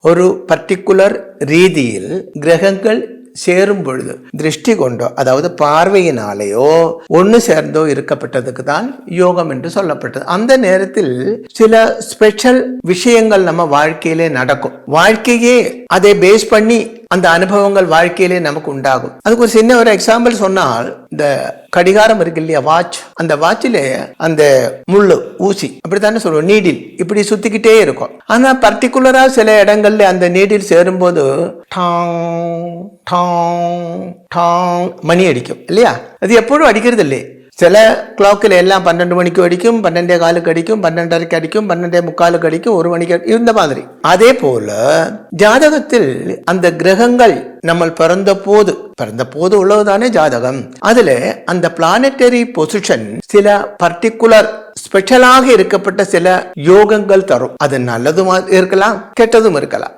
ஒரு பர்டிகுலர் ரீதியில் கிரகங்கள் சேரும் பொழுது திருஷ்டி கொண்டோ அதாவது பார்வையினாலேயோ ஒன்று சேர்ந்தோ இருக்கப்பட்டதுக்கு தான் யோகம் என்று சொல்லப்பட்டது. அந்த நேரத்தில் சில ஸ்பெஷல் விஷயங்கள் நம்ம வாழ்க்கையிலே நடக்கும். வாழ்க்கையே அதை பேஸ் பண்ணி அந்த அனுபவங்கள் வாழ்க்கையிலே நமக்கு உண்டாகும். அதுக்கு ஒரு சின்ன ஒரு எக்ஸாம்பிள் சொன்னால், இந்த கடிகாரம் இருக்கு இல்லையா, வாட்ச், அந்த வாட்சில அந்த முள்ளு ஊசி அப்படித்தானே சொல்லுவோம், நீடில் இப்படி சுத்திக்கிட்டே இருக்கும். ஆனா பர்டிகுலரா சில இடங்கள்ல அந்த நீடில் சேரும்போது டாங் டாங் டாங் மணி அடிக்கும் இல்லையா. அது எப்பொழுதும் அடிக்கிறது இல்லை. சில கிளாக்கில் எல்லாம் 12 மணிக்கு அடிக்கும், 12:15 அடிக்கும், 12:30 அடிக்கும், 12:45 அடிக்கும், 1 மணிக்கு இந்த மாதிரி. அதே போல ஜாதகத்தில் அந்த கிரகங்கள் நம்ம பிறந்த போது உள்ளதுதானே ஜாதகம். அதுல அந்த பிளானட்டரி பொசிஷன் சில பர்டிகுலர் ஸ்பெஷலாக இருக்கப்பட்ட சில யோகங்கள் தரும். அது நல்லதும் இருக்கலாம், கெட்டதும் இருக்கலாம்.